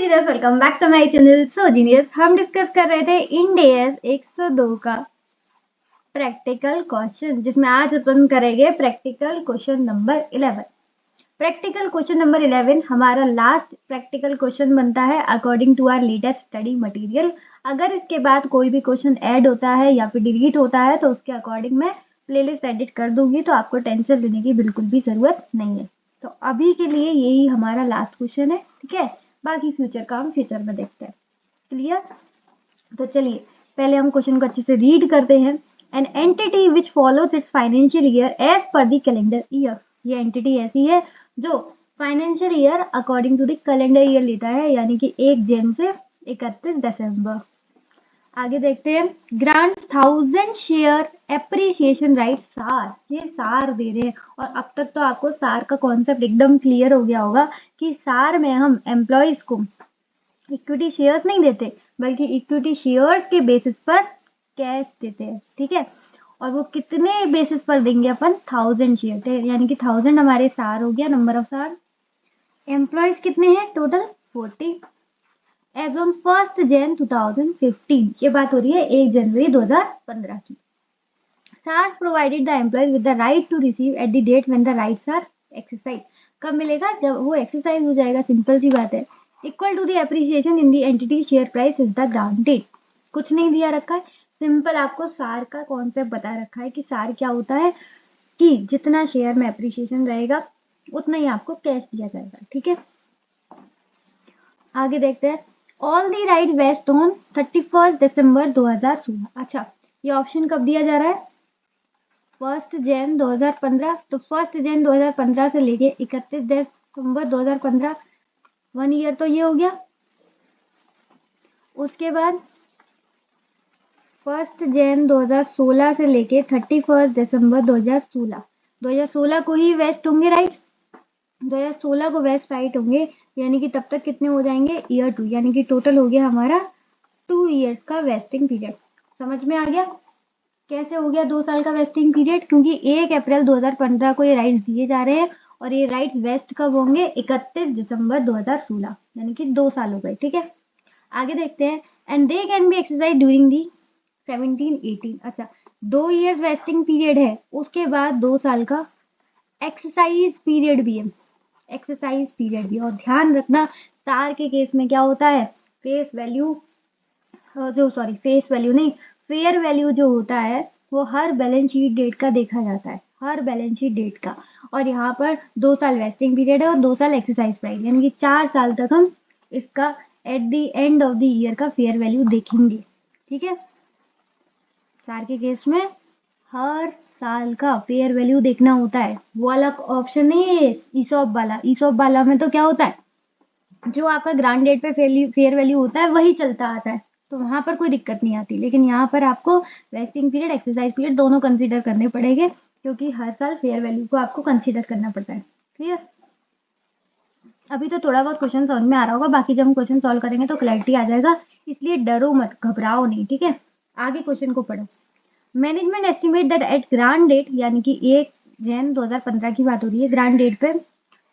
Genius, welcome back to my channel. So genius, हम discuss कर रहे थे इंड एएस 102 का प्रैक्टिकल क्वेश्चन, जिसमें आज अपन करेंगे practical question number 11। Practical question number 11 हमारा लास्ट प्रैक्टिकल क्वेश्चन बनता है according to our latest study material. अगर इसके बाद कोई भी क्वेश्चन ऐड होता है या फिर डिलीट होता है तो उसके अकॉर्डिंग मैं प्लेलिस्ट एडिट कर दूंगी, तो आपको टेंशन लेने की बिल्कुल भी जरूरत नहीं है। तो अभी के लिए यही हमारा लास्ट क्वेश्चन है, ठीक है। बाकी फ्यूचर का हम फ्यूचर में देखते हैं। क्लियर? तो चलिए पहले हम क्वेश्चन को अच्छे से रीड करते हैं। An entity which follows its financial year as per the calendar year. ये एंटिटी ऐसी है जो financial year according to the calendar year लेता है, यानी कि 1 जन से 31 दिसंबर। आगे देखते हैं। ग्रांट्स 1000 शेयर एप्रिसिएशन राइट सार। ये सार दे रहे हैं, और अब तक तो आपको सार का कॉन्सेप्ट एकदम क्लियर हो गया होगा कि सार में हम एम्प्लॉयज को इक्विटी शेयर्स नहीं देते, बल्कि इक्विटी शेयर्स के बेसिस पर कैश देते हैं, ठीक है। और वो कितने बेसिस पर देंगे अपन? 1000 शेयर, यानी कि 1000 हमारे सार हो गया, नंबर ऑफ सार। एम्प्लॉयज कितने हैं टोटल? 40 एज ऑन 1 जन 2015। ये बात हो रही है 1 जनवरी 2015 की। SARS provided the employees with the right to receive at the date when the rights are exercised। कब मिलेगा? जब वो एक्सरसाइज हो जाएगा, सिंपल सी बात है। Equal to the appreciation in the entity share price is the granted. कुछ नहीं दिया रखा है, सिंपल आपको सार का कॉन्सेप्ट बता रखा है कि सार क्या होता है, कि जितना शेयर में एप्रिसिएशन रहेगा उतना ही आपको कैश दिया जाएगा, ठीक है। आगे देखते हैं। All the right vest on 31 December 2016। अच्छा, ये ऑप्शन कब दिया जा रहा है? 1 जन 2015। तो 1 जन 2015 से लेके 31 दिसंबर 2015, 1 ईयर तो ये हो गया। उसके बाद 1 जन 2016 से लेके 31 दिसंबर 2016, 2016 को ही वेस्ट होंगे राइट। 2016 को वेस्ट राइट होंगे, यानी कि तब तक कितने हो जाएंगे? ईयर 2, यानी कि टोटल हो गया हमारा 2 ईयर्स का वेस्टिंग पीरियड। समझ में आ गया कैसे हो गया 2 साल का वेस्टिंग पीरियड? क्योंकि 1 अप्रैल 2015 को ये राइट्स दिए जा रहे हैं, और ये राइट्स वेस्ट कब होंगे? 31 दिसंबर 2016, यानी कि 2 साल हो गए, ठीक है। आगे देखते हैं। And they can be exercise during the 17-18। अच्छा, 2 ईयर्स वेस्टिंग पीरियड है, उसके बाद 2 साल का एक्सरसाइज पीरियड भी है। एक्सरसाइज पीरियड भी, और ध्यान रखना सार के केस में क्या होता है? फेस वैल्यू फेस वैल्यू नहीं, फेयर वैल्यू जो होता है वो हर बैलेंस शीट डेट का देखा जाता है, हर बैलेंस शीट डेट का। और यहाँ पर 2 साल वेस्टिंग पीरियड है और 2 साल एक्सरसाइज प्राइस, यानी कि 4 साल तक हम इसका eight the end of the year का फेयर वैल्यू देखेंगे, ठीक है। सार के केस में हर साल का फेयर वैल्यू देखना होता है, वो अलग ऑप्शन नहीं है ईसॉप वाला। ईसॉप वाला में तो क्या होता है, जो आपका ग्रांड डेट पे फेयर वैल्यू होता है वही चलता आता है, तो वहां पर कोई दिक्कत नहीं आती। लेकिन यहाँ पर आपको वेस्टिंग पीरियड, एक्सरसाइज पीरियड दोनों कंसीडर करने पड़ेंगे, क्योंकि हर साल फेयर वैल्यू को आपको कंसीडर करना पड़ता है। क्लियर? अभी तो थोड़ा बहुत क्वेश्चन समझ में आ रहा होगा, बाकी जब हम क्वेश्चन सॉल्व करेंगे तो क्लैरिटी आ जाएगा, इसलिए डरो मत, घबराओ नहीं, ठीक है। आगे क्वेश्चन को पढ़ो। Management estimate that at grant date, यानी कि 1 जन 2015 की बात हो रही है, ग्रांड डेट पे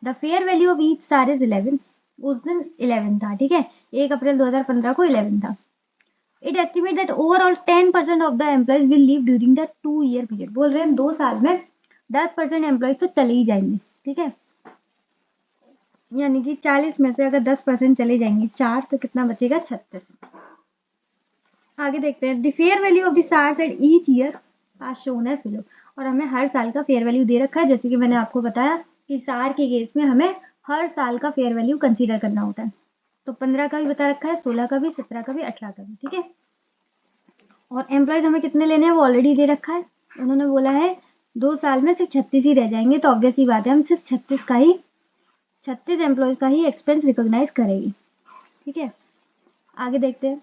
the fair value of each सार इज 11। उस दिन 11 था, ठीक है। 1 अप्रैल 2015 को 11 था। It estimate that overall 10% of the employees will leave during the 2 year period. बोल रहे हैं 2 साल में 10% एम्प्लॉयज तो चले ही जाएंगे, ठीक है। यानी कि 40 में से अगर 10% चले जाएंगे 4, तो कितना बचेगा? 36। आगे देखते हैं। The fair value of the SARs at each year are shown as below. और हमें हर साल का फेयर वैल्यू दे रखा है, जैसे कि मैंने आपको बताया कि सार के केस में हमें हर साल का फेयर वैल्यू कंसीडर करना होता है। तो 15 का भी बता रखा है, 16 का भी, 17 का भी, 18 का भी, ठीक है। और एम्प्लॉयज हमें कितने लेने हैं वो ऑलरेडी दे रखा है। उन्होंने बोला है 2 साल में सिर्फ 36 ही रह जाएंगे, तो ऑब्वियस ही बात है हम सिर्फ 36 एम्प्लॉयज का ही एक्सपेंस रिकॉग्नाइज करेगी, ठीक है। आगे देखते हैं।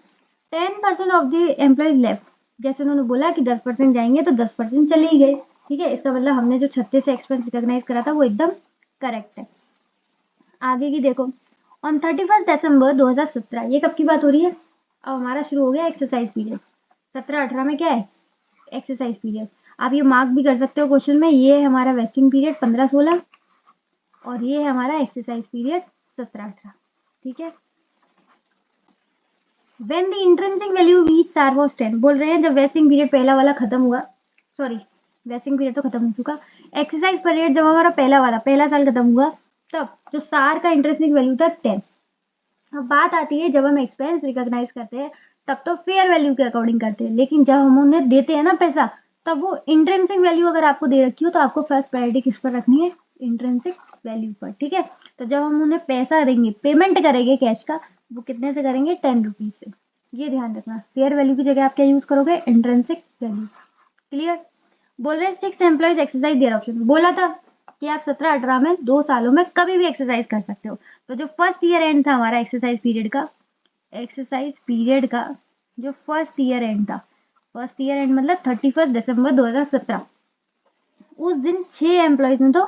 10% ऑफ द एम्प्लॉयज लेफ्ट। जैसे उन्होंने बोला कि 10% जाएंगे, तो 10% चले ही गए, ठीक है। इसका मतलब हमने जो 36 से एक्सपेंस रिकॉग्नाइज करा था वो एकदम करेक्ट है। आगे की देखो। ऑन 31 दिसंबर 2017, ये कब की बात हो रही है? अब हमारा शुरू हो गया एक्सरसाइज पीरियड। 17-18 में क्या है? Exercise period. आप ये मार्क भी कर सकते हो क्वेश्चन में, ये है हमारा वेस्टिंग पीरियड 15-16, और ये है हमारा एक्सरसाइज पीरियड 17-18, ठीक है। When the intrinsic value reach सार वाज 10, बोल रहे हैं जब वेस्टिंग पीरियड पहला वाला खत्म हुआ, सॉरी वेस्टिंग पीरियड तो खत्म हो चुका, एक्सरसाइज पीरियड जब हमारा पहला साल खत्म हुआ, तब जो सार का इंट्रिंसिक वैल्यू था 10। अब बात आती है जब हम एक्सपेंस रिकॉग्नाइज करते हैं तब तो फेयर वैल्यू के अकॉर्डिंग करते हैं, लेकिन जब हम उन्हें देते हैं ना पैसा, तब वो इंट्रिंसिक वैल्यू अगर आपको दे रखी हो तो आपको फर्स्ट प्रायोरिटी किस पर रखनी है, इंट्रिंसिक वैल्यू पर, ठीक है। तो जब हम उन्हें पैसा देंगे, पेमेंट करेंगे कैश का, वो कितने से करेंगे, 10 रुपीज से। ये ध्यान रखना, फेयर वैल्यू की जगह आप क्या यूज करोगे, इंट्रिंसिक वैल्यू। क्लियर। बोल रहे हैं 6 एम्प्लॉइज एक्सरसाइज देयर ऑप्शन, बोला था कि आप 17-18 में 2 सालों में कभी भी एक्सरसाइज कर सकते हो। तो जो फर्स्ट ईयर एंड था हमारा एक्सरसाइज पीरियड का जो फर्स्ट ईयर एंड था, फर्स्ट ईयर एंड मतलब 31 दिसंबर 2017, उस दिन 6 एम्प्लॉयज ने तो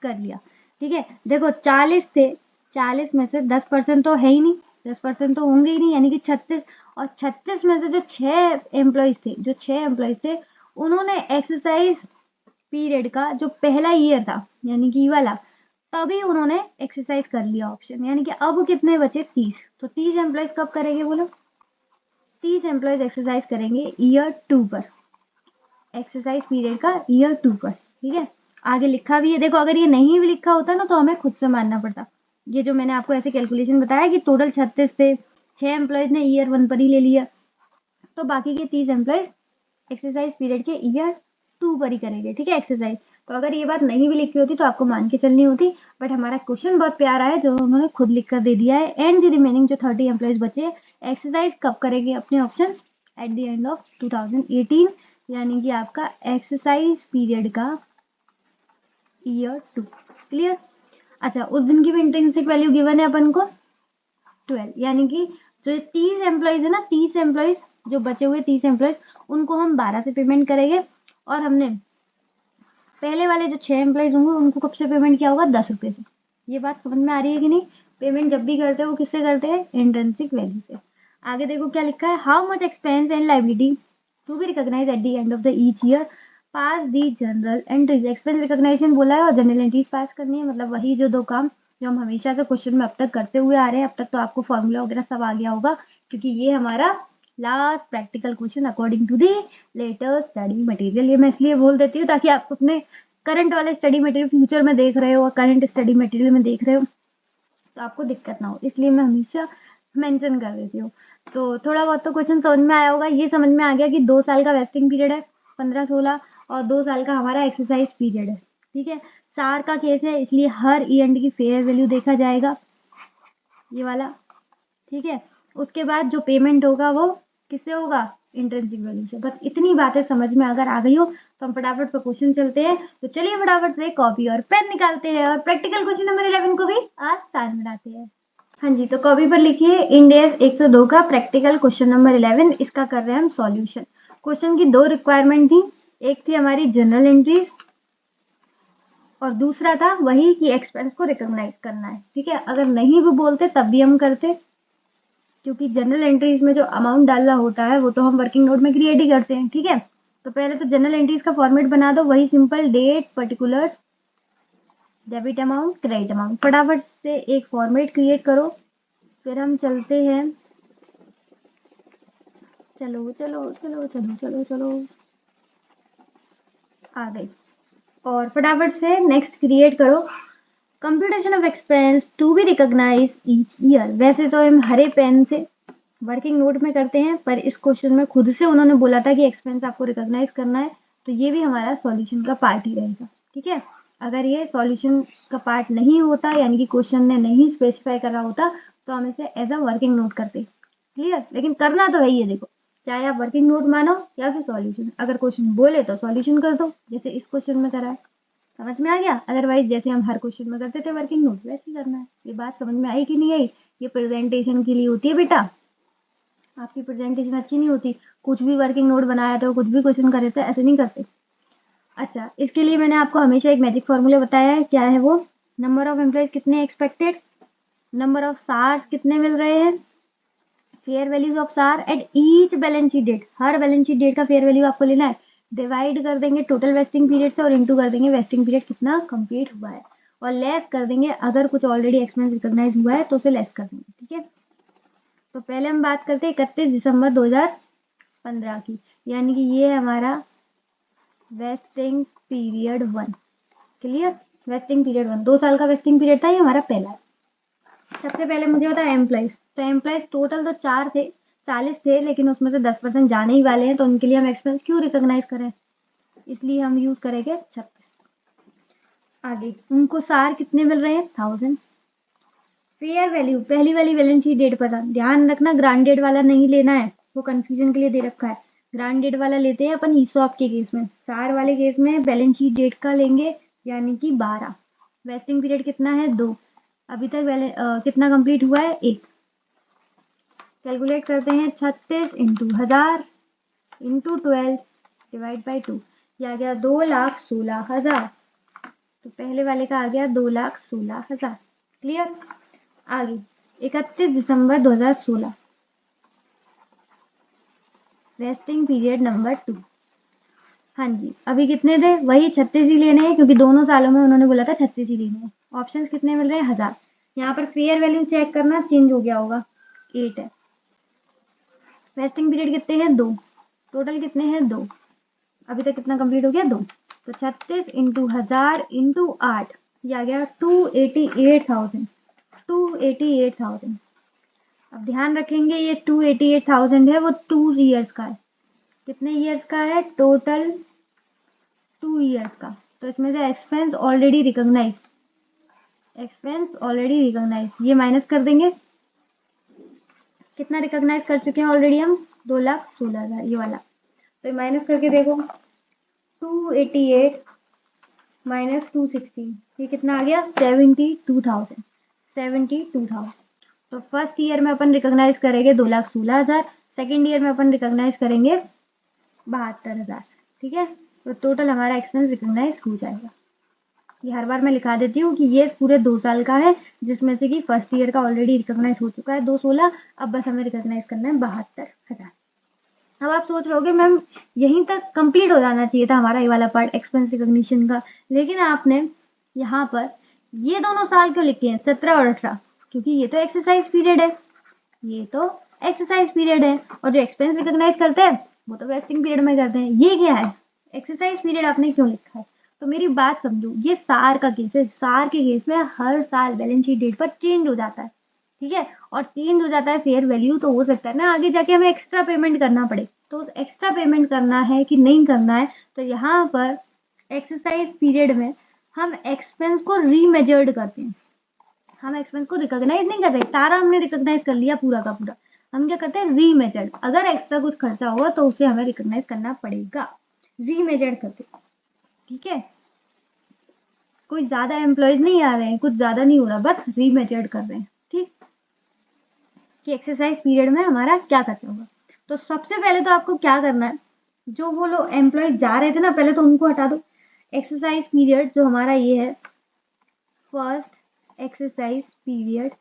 कर लिया, ठीक है। देखो 40 थे, 40 में से 10% तो है ही नहीं, 10% तो होंगे ही नहीं, यानी कि 36, और 36 में से जो 6 एम्प्लॉयज थे उन्होंने एक्सरसाइज पीरियड का जो पहला ईयर था यानी कि वाला, तभी उन्होंने एक्सरसाइज कर लिया ऑप्शन, यानी कि अब कितने बचे, 30। तो 30 एम्प्लॉयज कब करेंगे बोलो, 30 एम्प्लॉयज एक्सरसाइज करेंगे ईयर 2 पर, एक्सरसाइज पीरियड का ईयर 2 पर, ठीक है। आगे लिखा भी है, देखो अगर ये नहीं भी लिखा होता ना तो हमें खुद से मानना पड़ता। ये जो मैंने आपको ऐसे कैलकुलेशन बताया कि टोटल 36 थे, 6 एम्प्लॉयज ने ईयर 1 पर ही ले लिया, तो बाकी के 30 एम्प्लॉयज एक्सरसाइज पीरियड के ईयर 2 पर ही करेंगे, ठीक है, एक्सरसाइज। तो अगर ये बात नहीं भी लिखी होती तो आपको मान के चलनी होती, बट हमारा क्वेश्चन बहुत प्यारा है जो उन्होंने खुद लिख कर दे दिया है। एंड द रिमेनिंग जो 30 एम्प्लॉयज बचे एक्सरसाइज कब करेंगे अपने option, eight the end of 2018, यानी कि आपका एक्सरसाइज पीरियड का ईयर 2। क्लियर। अच्छा, उस दिन की भी इंट्रिंसिक वैल्यू गिवन है अपन को 12, यानी कि जो 30 एम्प्लॉयज है ना, 30 एम्प्लॉयज जो बचे हुए 30 एम्प्लॉयज उनको हम 12 से पेमेंट करेंगे, और हमने पहले वाले जो 6 एम्प्लॉयज होंगे उनको कब से पेमेंट किया होगा, 10 रुपये से। ये बात समझ में आ रही है कि नहीं। पेमेंट जब भी करते हैं वो किससे करते हैं, इंट्रिंसिक वैल्यू से। आगे देखो क्या लिखा है, how much expense and liability to be recognize at the end of the each year, pass the journal entries. Expense recognition बोला है और जनरल एंट्रीज पास करनी है, मतलब वही जो 2 काम जो हम हमेशा से क्वेश्चन में अब तक करते हुए आ रहे हैं। अब तक तो आपको फॉर्मूला वगैरह सब आ गया होगा, क्योंकि ये हमारा last practical question according to the latest study material. ये मैं इसलिए बोल देती हूँ ताकि आप अपने करंट वाले स्टडी मटेरियल फ्यूचर में देख रहे हो और करंट स्टडी मटेरियल में देख रहे हो तो आपको दिक्कत ना हो, इसलिए मैं हमेशा मेंशन कर देती हूँ। तो थोड़ा बहुत तो क्वेश्चन समझ में आया होगा। ये समझ में आ गया कि 2 साल का वेस्टिंग पीरियड है 15-16, और 2 साल का हमारा एक्सरसाइज पीरियड है, ठीक है। सार का केस है इसलिए हर ई एंड की फेयर वैल्यू देखा जाएगा, ये वाला, ठीक है। उसके बाद जो पेमेंट होगा वो किससे होगा, इंट्रिंसिक वैल्यू से। बस इतनी बातें समझ में अगर आ गई हो तो हम फटाफट पर क्वेश्चन चलते हैं। तो चलिए फटाफट से कॉपी और पेन निकालते हैं और प्रैक्टिकल क्वेश्चन नंबर 11 को भी आसान बनाते हैं। हाँ जी, तो कॉपी पर लिखिए इंडेस 102 का प्रैक्टिकल क्वेश्चन नंबर 11, इसका कर रहे हैं हम सॉल्यूशन। क्वेश्चन की 2 रिक्वायरमेंट थी, एक थी हमारी जनरल एंट्रीज और दूसरा था वही कि एक्सपेंस को रिकॉग्नाइज करना है, ठीक है। अगर नहीं भी बोलते तब भी हम करते, क्योंकि जनरल एंट्रीज में जो अमाउंट डालना होता है वो तो हम वर्किंग नोट में क्रिएट ही करते हैं, ठीक है। तो पहले तो जनरल एंट्रीज का फॉर्मेट बना दो, वही simple date, particulars, debit amount, credit amount. फटाफट से एक फॉर्मेट क्रिएट करो, फिर हम चलते हैं। चलो चलो चलो चलो चलो चलो, आ गई। और फटाफट से नेक्स्ट क्रिएट करो, computation of expense to be recognize each year. वैसे तो हम हरे पेन से वर्किंग नोट में करते हैं, पर इस क्वेश्चन में खुद से उन्होंने बोला था कि एक्सपेंस आपको रिकॉग्नाइज करना है, तो ये भी हमारा सॉल्यूशन का पार्ट ही रहेगा, ठीक है। अगर ये सॉल्यूशन का पार्ट नहीं होता, यानी कि क्वेश्चन ने नहीं स्पेसिफाई करा होता, तो हम इसे एज अ वर्किंग नोट करते। क्लियर। लेकिन करना तो है ही है, देखो चाहे आप वर्किंग नोट मानो या फिर सॉल्यूशन, अगर क्वेश्चन बोले तो सॉल्यूशन कर दो जैसे इस क्वेश्चन में करा है। समझ में आ गया। अदरवाइज जैसे हम हर क्वेश्चन में करते थे वर्किंग नोट, वैसे ही करना है। ये बात समझ में आई कि नहीं आई। ये प्रेजेंटेशन के लिए होती है बेटा, आपकी प्रेजेंटेशन अच्छी नहीं होती कुछ भी वर्किंग नोट बनाया तो कुछ भी क्वेश्चन करे थे, ऐसे नहीं करते। अच्छा, इसके लिए मैंने आपको हमेशा एक मैजिक फॉर्मूला बताया है, क्या है वो, नंबर ऑफ एम्प्लॉयज कितने एक्सपेक्टेड, नंबर ऑफ सार्स कितने मिल रहे हैं, fair values of SAR at each balance sheet date. हर बैलेंस शीट डेट का फेयर वैल्यू आपको लेना है, डिवाइड कर देंगे टोटल वेस्टिंग पीरियड से और इनटू कर देंगे वेस्टिंग पीरियड कितना कंप्लीट हुआ है, और लेस कर देंगे अगर कुछ ऑलरेडी एक्सपेंस रिकॉग्नाइज हुआ है तो उसे लेस कर देंगे, ठीक है। तो पहले हम बात करते हैं 31 दिसंबर 2015 की, यानी कि ये है हमारा vesting period 1। Clear, vesting period 1 2 साल का वेस्टिंग पीरियड था, ये हमारा पहला है। सबसे पहले मुझे बता एम्प्लॉइज, तो एम्प्लॉइज टोटल तो 40 थे, लेकिन उसमें से 10% जाने ही वाले हैं, तो उनके लिए हम एक्सपेंस क्यों रिकॉग्नाइज करें, इसलिए हम यूज करेंगे 36। आगे उनको सार कितने मिल रहे हैं 1000। फेयर वैल्यू, पहली वाली बैलेंस शीट डेट पता, ध्यान रखना ग्रांडेड वाला नहीं लेना है, वो कंफ्यूजन के लिए दे रखा है। ग्रांडेड वाला लेते हैं अपन ईसॉप के केस में, सार वाले केस में बैलेंस शीट डेट का लेंगे, यानी कि 12। वेस्टिंग पीरियड कितना है 2, अभी तक कितना कंप्लीट हुआ है 1। कैलकुलेट करते हैं 36 इंटू 1000 इंटू 12 डिवाइड बाई 2, यह आ गया 2,16,000। तो पहले वाले का आ गया 2,16,000। क्लियर। आगे 31 दिसंबर 2016, वेस्टिंग पीरियड नंबर 2। हाँ जी, अभी कितने थे, वही 36 ही लेने हैं, क्योंकि दोनों सालों में उन्होंने बोला था 36 ही लेने हैं। ऑप्शंस कितने मिल रहे हैं 1000। यहाँ पर फेयर वैल्यू चेक करना, चेंज हो गया होगा, 8 है। वेस्टिंग पीरियड कितने हैं 2, टोटल कितने हैं 2, अभी तक कितना कंप्लीट हो गया 2। तो 36 इंटू 1000 इंटू 8, ये आ गया 288,000। 288,000। अब ध्यान रखेंगे ये 288,000 है वो 2 ईयर्स का है। कितने ईयर्स का है टोटल, 2 ईयर्स का। तो इसमें से एक्सपेंस ऑलरेडी रिकॉग्नाइज, ये माइनस कर देंगे। कितना रिकॉग्नाइज कर चुके हैं ऑलरेडी हम, 2,16,000 ये वाला। तो माइनस करके देखो, 288 माइनस 216, ये कितना आ गया 72,000। 72,000। तो फर्स्ट ईयर में अपन रिकॉग्नाइज करेंगे 2,16,000, सेकेंड ईयर में अपन रिकॉग्नाइज करेंगे 72,000। ठीक है, तो टोटल हमारा एक्सपेंस रिकॉग्नाइज हो जाएगा। ये हर बार मैं लिखा देती हूँ कि ये पूरे 2 साल का है, जिसमें से कि फर्स्ट ईयर का ऑलरेडी रिकॉग्नाइज हो चुका है 216, अब बस हमें रिकॉग्नाइज करना है 72,000। अब आप सोच रहे होगे मैम यहीं तक कंप्लीट हो जाना चाहिए था हमारा ये वाला पार्ट एक्सपेंस रिकॉग्निशन का, लेकिन आपने यहाँ पर ये दोनों साल क्यों लिखे हैं 17 और 18, क्योंकि ये तो एक्सरसाइज पीरियड है, ये तो एक्सरसाइज पीरियड है, और जो एक्सपेंस रिकॉग्नाइज करते हैं वो तो वेस्टिंग पीरियड में करते हैं। ये क्या है एक्सरसाइज पीरियड आपने क्यों लिखा है, तो मेरी बात समझो, ये सार का केस है, सार के केस में हर साल बैलेंस शीट डेट पर चेंज हो जाता है, ठीक है, और चेंज हो जाता है फेयर वैल्यू, तो हो सकता है ना आगे जाके हमें एक्स्ट्रा पेमेंट करना पड़े, तो एक्स्ट्रा पेमेंट करना है कि नहीं करना है, तो यहाँ पर एक्सरसाइज पीरियड में हम एक्सपेंस को रीमेजर्ड करते हैं, हम एक्सपेंस को रिकॉग्नाइज नहीं कर रहे, सारा हमने रिकॉग्नाइज कर लिया पूरा का पूरा, हम क्या करते हैं रीमेजर्ड, अगर एक्स्ट्रा कुछ खर्चा होगा तो उसे हमें रिकॉग्नाइज करना पड़ेगा, रीमेजर्ड करते। ठीक है, कोई ज्यादा एम्प्लॉयज नहीं आ रहे हैं, कुछ ज्यादा नहीं हो रहा, बस रीमेजर्ड कर रहे हैं। ठीक, कि एक्सरसाइज पीरियड में हमारा क्या खर्चा होगा। तो सबसे पहले तो आपको क्या करना है, जो वो लोग एम्प्लॉय जा रहे थे ना पहले तो उनको हटा दो। एक्सरसाइज पीरियड जो हमारा ये है फर्स्ट एक्सरसाइज पीरियड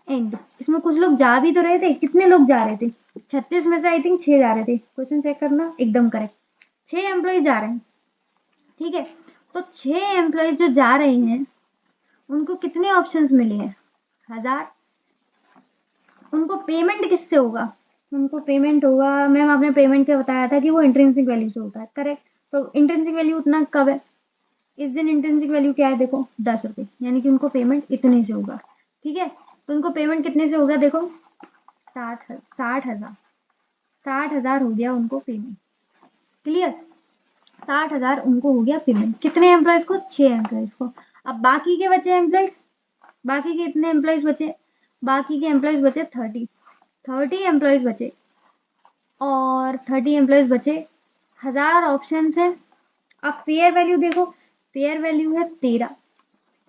एंड, इसमें कुछ लोग जा भी तो रहे थे, कितने लोग जा रहे थे 36 में से आई थिंक 6 जा रहे थे, क्वेश्चन चेक करना एकदम करेक्ट, 6 एम्प्लॉय जा रहे हैं। ठीक है, तो 6 एम्प्लॉय जो जा रहे हैं उनको कितने ऑप्शंस मिले हैं 1000। उनको पेमेंट किससे होगा, उनको पेमेंट होगा, मैम आपने पेमेंट क्या बताया था कि वो इंट्रिंसिक वैल्यू से होता है, करेक्ट। तो इंट्रिंसिक वैल्यू उतना कब है, इस दिन इंट्रिंसिक वैल्यू क्या है देखो 10 रुपये, यानी कि उनको पेमेंट इतने से होगा। ठीक है, तो उनको पेमेंट कितने से होगा देखो 60,000, 60,000 हो गया उनको पेमेंट। क्लियर, 60,000 उनको हो गया पेमेंट, कितने एम्प्लॉयज को 6 एम्प्लॉयज को। अब बाकी के बचे एम्प्लॉयज, बाकी के इतने एम्प्लॉयज बचे, बाकी के एम्प्लॉयज बचे 30 एम्प्लॉयज बचे, और 30 एम्प्लॉयज बचे, 1000 ऑप्शन है। अब फेयर वैल्यू देखो, फेयर वैल्यू है 13,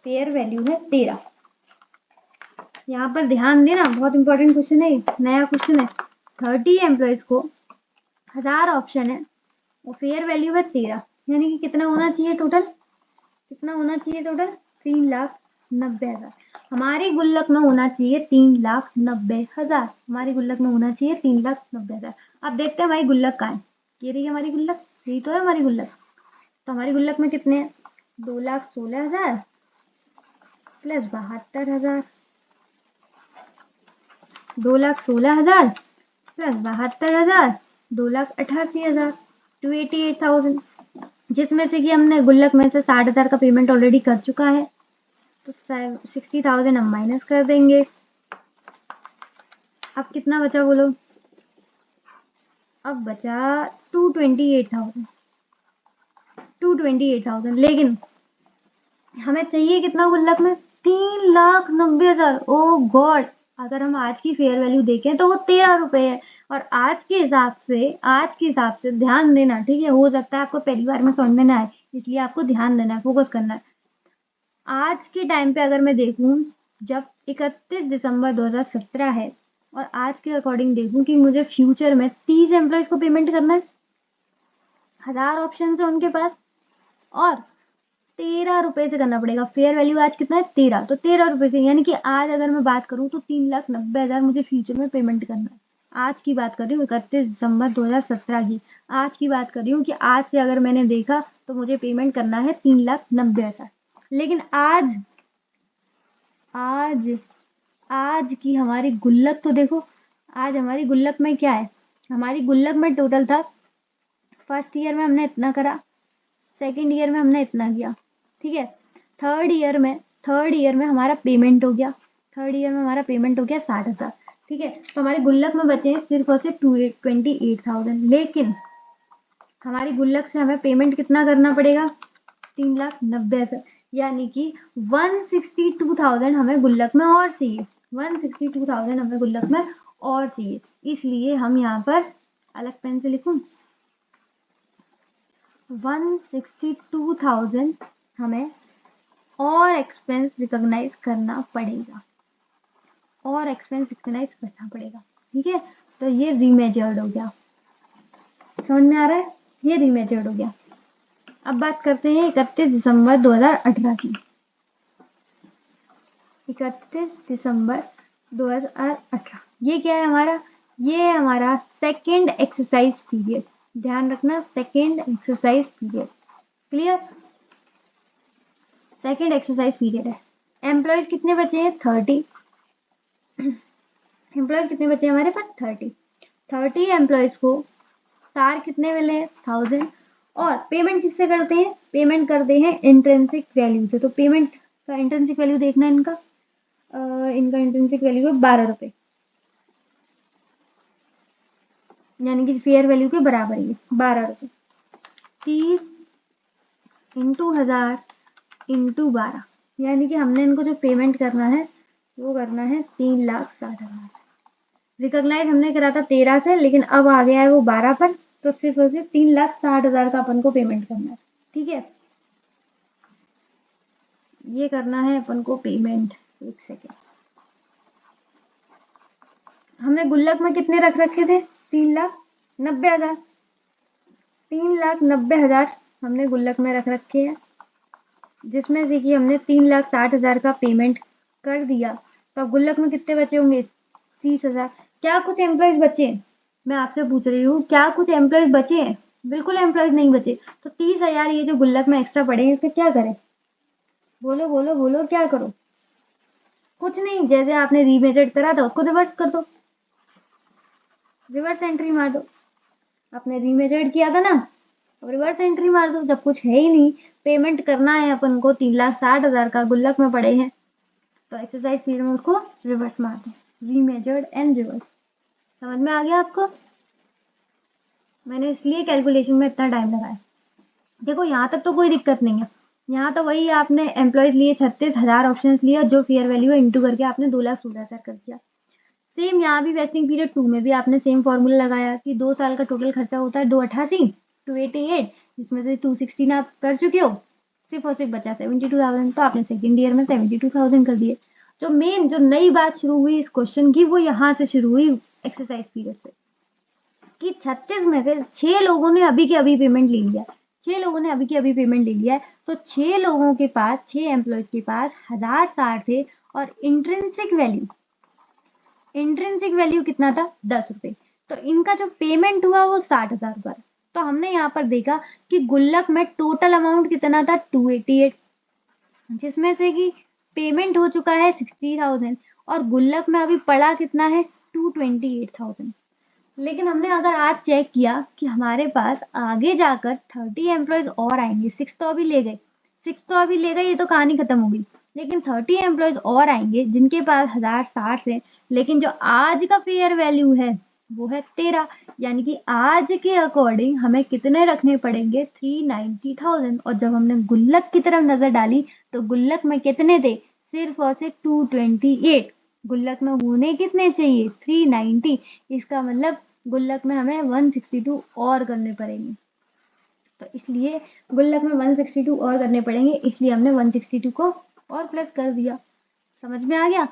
फेयर वैल्यू है 13। यहाँ पर ध्यान देना बहुत इंपॉर्टेंट क्वेश्चन है, नया क्वेश्चन है। 30 एम्प्लॉयज को 1000 ऑप्शन है और फेयर वैल्यू है 13, यानी कि कितना होना चाहिए टोटल, कितना होना चाहिए टोटल 3,90,000। हमारी गुल्लक में होना चाहिए 3,90,000, हमारी गुल्लक में होना चाहिए 3,90,000। अब देखते हैं भाई गुल्लक कहाँ है, ये रही हमारी गुल्लक, यही तो है हमारी गुल्लक। तो हमारी गुल्लक में कितने हैं 2,16,000 प्लस 72,000, 2,16,000 प्लस 72,000 2,88,000 288,000, जिसमें से कि हमने गुल्लक में से 60,000 का पेमेंट ऑलरेडी कर चुका है, तो 60,000 हम माइनस कर देंगे। अब कितना बचा बोलो? अब बचा 228,000। लेकिन हमें चाहिए कितना गुल्लक में? 3,90,000। ओ गॉड, अगर हम आज की फेयर वैल्यू देखें तो वो 13 रुपए है। और आज के हिसाब से ध्यान देना, ठीक है? हो सकता है आपको पहली बार में समझ में ना आए, इसलिए आपको ध्यान देना है, फोकस करना है। आज के टाइम पे अगर मैं देखूं, जब 31 दिसंबर 2017 है और आज के अकॉर्डिंग देखूं कि मुझे फ्यूचर में 30 एम्प्लॉयज को पेमेंट करना है, 1000 ऑप्शन है उनके पास, और 13 रुपए से करना पड़ेगा। फेयर वैल्यू आज कितना है? 13। तो 13 रुपए से, यानी कि आज अगर मैं बात करूं तो 3,90,000 मुझे फ्यूचर में पेमेंट करना है। आज की बात कर रही हूँ, 31 दिसंबर 2017 की आज की बात कर रही हूँ कि आज से अगर मैंने देखा तो मुझे पेमेंट करना है 3,90,000। लेकिन आज की हमारी गुल्लक तो देखो, आज हमारी गुल्लक में क्या है? हमारी गुल्लक में टोटल था, फर्स्ट ईयर में हमने इतना करा, सेकेंड ईयर में हमने इतना किया, ठीक है? थर्ड ईयर में हमारा पेमेंट हो गया, 60,000, ठीक है? तो हमारी गुल्लक में बचे सिर्फ और सिर्फ 28,000। लेकिन हमारी गुल्लक से हमें पेमेंट कितना करना पड़ेगा? 3,90,000, यानी कि 162,000 हमें गुल्लक में और चाहिए। 162,000 हमें गुल्लक में और चाहिए, इसलिए हम यहाँ पर अलग पेन से लिखूं, 162,000 हमें और एक्सपेंस रिकॉग्नाइज करना पड़ेगा, ठीक है? तो ये रीमेजर्ड हो गया, समझ में आ रहा है? ये रीमेजर्ड हो गया। अब बात करते हैं 31 दिसंबर 2018 की। 31 दिसंबर 2018, ये क्या है हमारा? ये है हमारा सेकेंड एक्सरसाइज पीरियड। ध्यान रखना, second exercise period, clear? Second exercise period है। एम्प्लॉयज कितने बचे हैं? 30। एम्प्लॉयज कितने बचे हैं हमारे पास? 30 एम्प्लॉयज को सार कितने मिले हैं? 1000। और पेमेंट किससे करते हैं? पेमेंट करते हैं इंट्रिंसिक वैल्यू से। तो पेमेंट का इंट्रिंसिक वैल्यू देखना है इनका इंट्रिंसिक वैल्यू है 12 रुपए, यानी कि फेयर वैल्यू के बराबर ही 12 रुपए। 30 इंटू 1000 इंटू 12, यानी कि हमने इनको जो पेमेंट करना है वो करना है 3,60,000। रिकॉग्नाइज हमने करा था 13 से, लेकिन अब आ गया है वो 12 पर, तो सिर्फ और सिर्फ 3,60,000 का अपन को पेमेंट करना है, ठीक है? ये करना है अपन को पेमेंट। एक सेकेंड, हमने गुल्लक में कितने रख रखे थे? 3,90,000। 3,90,000 हमने गुल्लक में रख रखे हैं, जिसमें से कि हमने 3,60,000 का पेमेंट कर दिया। तो अब गुल्लक में कितने बचे होंगे? 30,000। क्या कुछ एम्प्लॉयज बचे? मैं आपसे पूछ रही हूँ, क्या कुछ एम्प्लॉयज बचे हैं? बिल्कुल एम्प्लॉयज नहीं बचे। तो 30,000 ये जो गुल्लक में एक्स्ट्रा पड़े हैं, इसका क्या करें? बोलो बोलो बोलो, क्या करो? कुछ नहीं, जैसे आपने रीमेजर्ड करा था उसको रिवर्स कर दो, रिवर्स एंट्री मार दो। आपने रीमेजर्ड किया था ना, अब रिवर्स एंट्री मार दो। जब कुछ है ही नहीं, पेमेंट करना है अपन को 3,60,000 का, गुल्लक में पड़े हैं, तो एक्सरसाइज पीरियड में उसको रिवर्स मार दो, रीमेजर्ड एंड रिवर्स। समझ में आ गया आपको? मैंने इसलिए कैलकुलेशन में इतना टाइम लगाया। देखो यहाँ तक तो कोई दिक्कत नहीं है, यहाँ तो वही आपने एम्प्लॉयज लिए 36,000 ऑप्शन लिया, जो फेयर वैल्यू है इंटू करके आपने 2,16,000 कर दिया। सेम यहाँ भी वेस्टिंग पीरियड 2 में भी आपने सेम फॉर्मूला लगाया कि 2 साल का टोटल खर्चा होता है 288 288, जिसमें से 216 आप कर चुके हो, सिर्फ और सिर्फ बचा 72,000, तो आपने सेकेंड ईयर में 72,000 कर दिए। जो मेन जो नई बात शुरू हुई इस क्वेश्चन की, वो यहाँ से शुरू हुई एक्सरसाइज पीरियड से, कि 36 में से 6 लोगों ने अभी के अभी पेमेंट ले लिया, 6 लोगों ने अभी के अभी पेमेंट ले लिया है। तो 6 लोगों के पास, 6 एम्प्लॉयज के पास 1000 सार थे, और इंट्रिंसिक वैल्यू कितना था? 10 रुपए। तो इनका जो पेमेंट हुआ वो 60,000 पर। तो हमने यहाँ पर देखा कि गुल्लक में टोटल अमाउंट कितना था? 288, जिसमें से कि पेमेंट हो चुका है 60,000, और गुल्लक में अभी पड़ा कितना है? 228,000। लेकिन हमने अगर आज चेक किया कि हमारे पास आगे जाकर 30 एम्प्लॉयज और आएंगे, 6 तो अभी ले गए, 6 तो अभी ले गए, ये तो कहानी खत्म हो गई। लेकिन 30 एम्प्लॉयज और आएंगे जिनके पास 1060 है, लेकिन जो आज का फेयर वैल्यू है वो है 13, यानी कि आज के अकॉर्डिंग हमें कितने रखने पड़ेंगे, 390,000। और जब हमने गुल्लक की तरफ नजर डाली तो गुल्लक में कितने थे, सिर्फ और सिर्फ 228। गुल्लक में होने कितने चाहिए, 390। इसका मतलब गुल्लक में हमें 162 और करने पड़ेंगे। तो इसलिए गुल्लक में 162 और करने पड़ेंगे, इसलिए हमने 162 को और प्लस कर दिया। समझ में आ गया।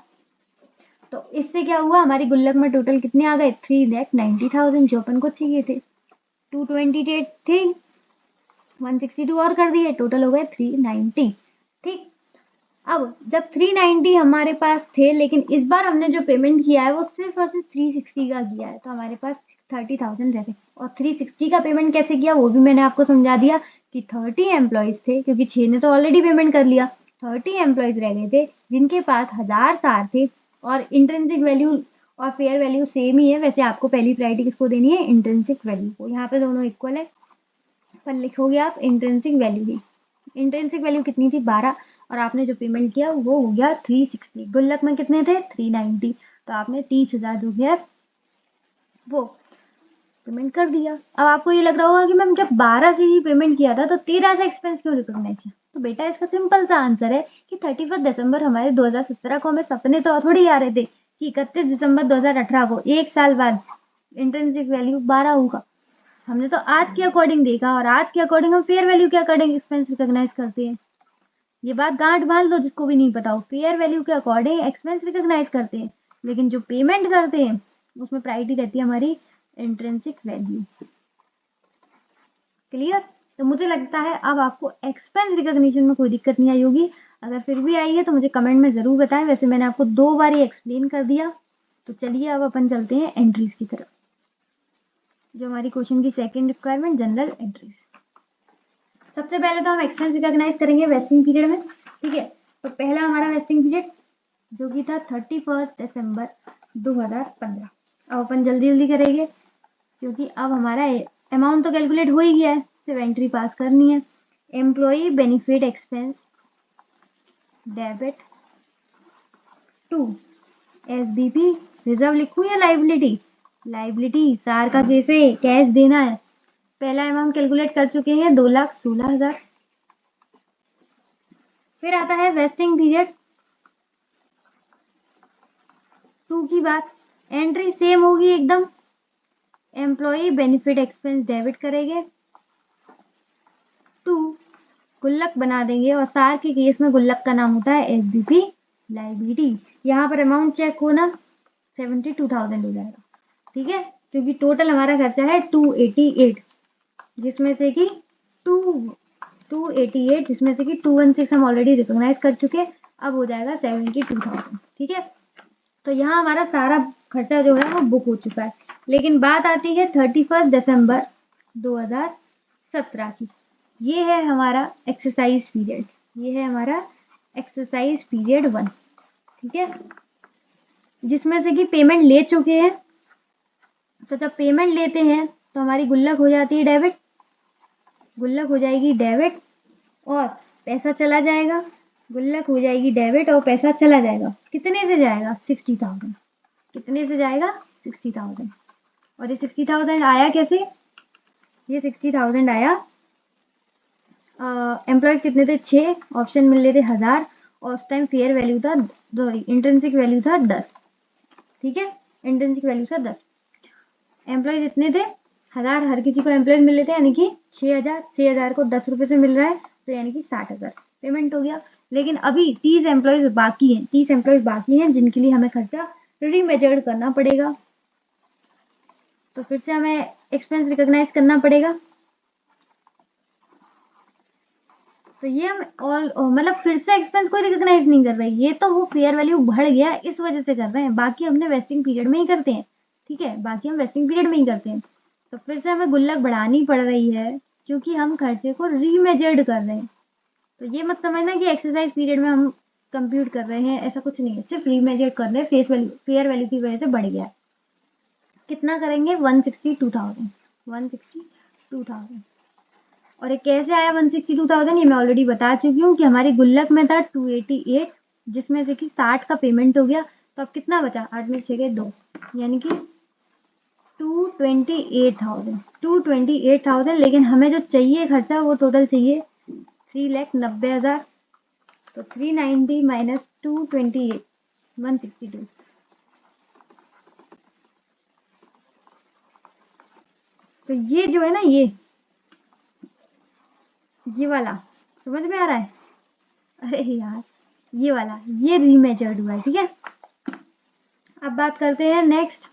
तो इससे क्या हुआ, हमारी गुल्लक में टोटल कितने आ गए, 3,90,000 जो अपन को चाहिए थे। 228 थे, 162 और कर दिए, टोटल हो गए 390। ठीक, अब जब 390 हमारे पास थे, लेकिन इस बार हमने जो पेमेंट किया है वो सिर्फ और सिर्फ 360 का किया है, तो हमारे पास 30,000 रह गए। और 360 का पेमेंट कैसे किया वो भी मैंने आपको समझा दिया कि 30 एम्प्लॉयज थे, क्योंकि 6 ने तो ऑलरेडी पेमेंट कर लिया, 30 एम्प्लॉयज रह गए थे जिनके पास 1000 थे, और इंट्रिंसिक वैल्यू और फेयर वैल्यू सेम ही है। वैसे आपको पहली प्रायोरिटी किसको देनी है, इंट्रिंसिक वैल्यू को। यहाँ पे दोनों इक्वल है, पर लिखोगे आप इंट्रिंसिक वैल्यू ही। इंट्रिंसिक वैल्यू कितनी थी, 12, और आपने जो पेमेंट किया वो हो गया 360। गुल्लक में कितने थे, 390, तो आपने 30,000 जो है वो पेमेंट कर दिया। अब आपको ये लग रहा होगा कि मैम जब 12 से ही पेमेंट किया था तो 13 से एक्सपेंस क्यों रिकॉग्नाइज किया। तो बेटा इसका सिंपल सा आंसर है कि 31 दिसंबर हमारे 2017 को हमें सपने तो थोड़ी आ रहे थे कि 31 दिसंबर 2018 को एक साल बाद इंट्रिंसिक वैल्यू 12 होगा। हमने तो आज के अकॉर्डिंग देखा, और आज के अकॉर्डिंग हम फेयर वैल्यू के अकॉर्डिंग एक्सपेंस रिकॉग्नाइज करते हैं। ये बात गांठ बांध लो जिसको भी नहीं पता हो, फेयर वैल्यू के अकॉर्डिंग एक्सपेंस रिकॉग्नाइज करते हैं, लेकिन जो पेमेंट करते हैं उसमें प्रायोरिटी रहती है हमारी इंट्रिंसिक वैल्यू। क्लियर। तो मुझे लगता है अब आपको एक्सपेंस रिकॉग्निशन में कोई दिक्कत नहीं आई होगी। अगर फिर भी आई है तो मुझे कमेंट में जरूर बताएं। वैसे मैंने आपको 2 बार ही एक्सप्लेन कर दिया। तो चलिए अब अपन चलते हैं एंट्रीज की तरफ, जो हमारी क्वेश्चन की सेकंड रिक्वायरमेंट, जनरल एंट्रीज। सबसे पहले तो हम एक्सपेंस रिकॉग्नाइज करेंगे वेस्टिंग पीरियड में। ठीक है, तो पहला हमारा वेस्टिंग पीरियड जो कि था 31 दिसंबर 2015। अब अपन जल्दी जल्दी करेंगे क्योंकि अब हमारा अमाउंट तो कैलकुलेट हो ही गया है, सिर्फ एंट्री पास करनी है। Employee benefit expense debit to SBP, reserve लिखूं या लाइबिलिटी, लाइबिलिटी सार का कैसे कैश देना है। पहला अमाउंट कैलकुलेट कर चुके हैं 2,16,000। फिर आता है वेस्टिंग पीरियड 2 की बात, एंट्री सेम होगी एकदम, एम्प्लॉई बेनिफिट एक्सपेंस डेबिट करेंगे टू, गुल्लक बना देंगे, और सार के केस में गुल्लक का नाम होता है एसबीपी लाइबिलिटी। यहाँ पर अमाउंट चेक होना 72,000 हो जाएगा। ठीक है, क्योंकि टोटल हमारा खर्चा है 288, जिसमें से कि 288 जिसमें से कि 216 हम ऑलरेडी रिकॉग्नाइज कर चुके, अब हो जाएगा 72,000। ठीक है, तो यहाँ हमारा सारा खर्चा जो है वो बुक हो चुका है। लेकिन बात आती है 31 दिसंबर 2017 की। ये है हमारा एक्सरसाइज पीरियड, ये है हमारा एक्सरसाइज पीरियड 1। ठीक है, जिसमें से कि पेमेंट ले चुके हैं। तो जब पेमेंट लेते हैं तो हमारी गुल्लक हो जाती है डेबिट, गुल्लक हो जाएगी डेबिट और पैसा चला जाएगा, गुल्लक हो जाएगी डेबिट और पैसा चला जाएगा। कितने से जाएगा, 60,000। कितने से जाएगा, 60,000। और ये 60,000 आया कैसे, ये 60,000 आया, एम्प्लॉयज कितने थे, 6, ऑप्शन मिल रहे थे 1000, और उस टाइम फेयर वैल्यू था, सॉरी इंट्रिंसिक वैल्यू था 10। ठीक है, इंट्रिंसिक वैल्यू था 10। एम्प्लॉयज इतने थे 1000, हर किसी को एम्प्लॉयज मिल रहे थे, यानी कि 6,000 को 10 रुपये से मिल रहा है, तो यानी कि 60,000 पेमेंट हो गया। लेकिन अभी 30 एम्प्लॉयज बाकी हैं, 30 एम्प्लॉयज बाकी हैं जिनके लिए हमें खर्चा रीमेजर्ड करना पड़ेगा। तो फिर से हमें एक्सपेंस रिकॉग्नाइज करना पड़ेगा। तो ये हम ऑल मतलब फिर से एक्सपेंस कोई रिकॉग्नाइज नहीं कर रहे, ये तो वो फेयर वैल्यू बढ़ गया इस वजह से कर रहे हैं, बाकी हमने वेस्टिंग पीरियड में ही करते हैं। ठीक है, बाकी हम वेस्टिंग पीरियड में ही करते हैं। तो फिर से हमें गुल्लक बढ़ानी पड़ रही है क्योंकि हम खर्चे को रीमेजर्ड कर रहे हैं। तो ये मत समझना कि एक्सरसाइज पीरियड में हम कंप्यूट कर रहे हैं, ऐसा कुछ नहीं है, सिर्फ रीमेजर्ड कर रहे हैं, फेस वैल्यू फेयर वैल्यू की वजह से बढ़ गया है। कितना करेंगे 162,000, 162,000। और ये कैसे आया 162,000, ये मैं ऑलरेडी बता चुकी हूँ कि हमारी गुल्लक में था 288, जिसमें से कि 60 का पेमेंट हो गया। तो अब कितना बचा, 8 में 6 गए 2, यानी कि 228,000, 228,000। लेकिन हमें जो चाहिए खर्चा वो टोटल चाहिए 3,90,000। तो 390 माइनस 228, 162। तो ये जो है ना, ये वाला समझ में आ रहा है? अरे यार, ये वाला ये रीमेजर्ड हुआ है, ठीक है। अब बात करते हैं नेक्स्ट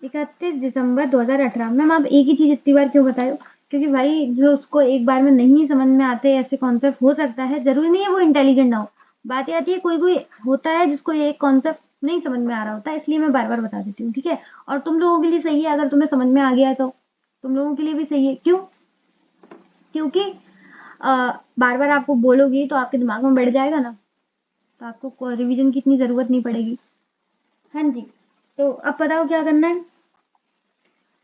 31 दिसंबर 2018। मैम आप एक ही चीज इतनी बार क्यों बताए हो? क्योंकि भाई जो उसको एक बार में नहीं समझ में आते ऐसे कॉन्सेप्ट हो सकता है, जरूरी नहीं है वो इंटेलिजेंट ना हो। बात ये आती है कोई कोई होता है जिसको ये कॉन्सेप्ट नहीं समझ में आ रहा होता है, इसलिए मैं बार बार बता देती हूँ, ठीक है। और तुम लोगों के लिए सही है, अगर तुम्हें समझ में आ गया है तो तुम लोगों के लिए भी सही है। क्यों? क्योंकि बार बार आपको बोलोगी तो आपके दिमाग में बैठ जाएगा ना, तो आपको रिवीजन की इतनी जरूरत नहीं पड़ेगी। हाँ जी, तो अब बताओ क्या करना है।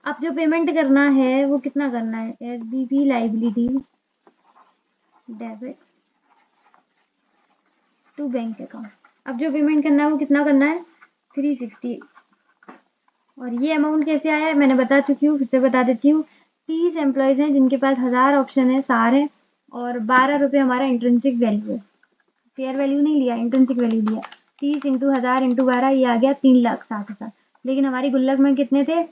अब जो पेमेंट करना है वो कितना करना है, SBB liability debit to bank account. अब जो पेमेंट करना है वो कितना करना है, 360। और ये अमाउंट कैसे आया है मैंने बता चुकी हूँ, फिर से बता देती हूँ। 30 एम्प्लॉयज हैं जिनके पास 1000 ऑप्शन है, सार है, और 12 रुपये हमारा इंट्रिंसिक वैल्यू है। फेयर वैल्यू नहीं लिया, इंट्रिंसिक वैल्यू लिया। 30 इंटू 1000 इंटू 12, ये आ गया 3,60,000। लेकिन हमारी गुल्लक में कितने थे,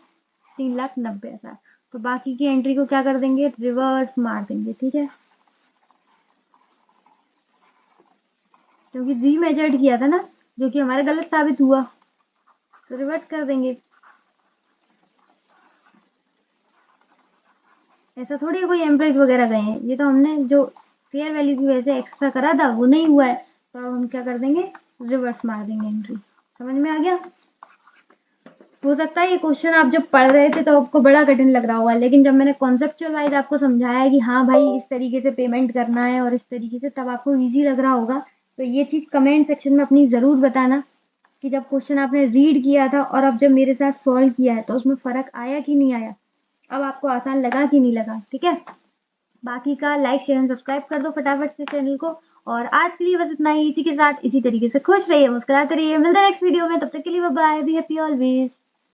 3,90,000। तो बाकी की एंट्री को क्या कर देंगे, रिवर्स मार देंगे, ठीक है। क्योंकि रीमेजर्ड किया था ना, जो कि हमारा गलत साबित हुआ, तो रिवर्स कर देंगे। ऐसा थोड़ी कोई एम्प्लॉयज वगैरह गए हैं, ये तो हमने जो फेयर वैल्यू की वजह से एक्स्ट्रा करा था वो नहीं हुआ है, तो अब हम क्या कर देंगे, रिवर्स मार देंगे एंट्री। समझ में आ गया? हो सकता है ये क्वेश्चन आप जब पढ़ रहे थे तो आपको बड़ा कठिन लग रहा होगा, लेकिन जब मैंने कॉन्सेप्चुअल वाइज आपको समझाया कि हाँ भाई इस तरीके से पेमेंट करना है और इस तरीके से, तब आपको इजी लग रहा होगा। तो ये चीज़ कमेंट सेक्शन में अपनी ज़रूर बताना कि जब क्वेश्चन आपने रीड किया था और अब जब मेरे साथ सॉल्व किया है तो उसमें फ़र्क आया कि नहीं आया, अब आपको आसान लगा कि नहीं लगा, ठीक है। बाकी का लाइक शेयर एंड सब्सक्राइब कर दो फटाफट से चैनल को। और आज के लिए बस इतना ही, इसी के साथ इसी तरीके से खुश रहिए, मुस्कुराते रहिए। मिलते हैं नेक्स्ट वीडियो में, तब तक के लिए bye bye, be happy always.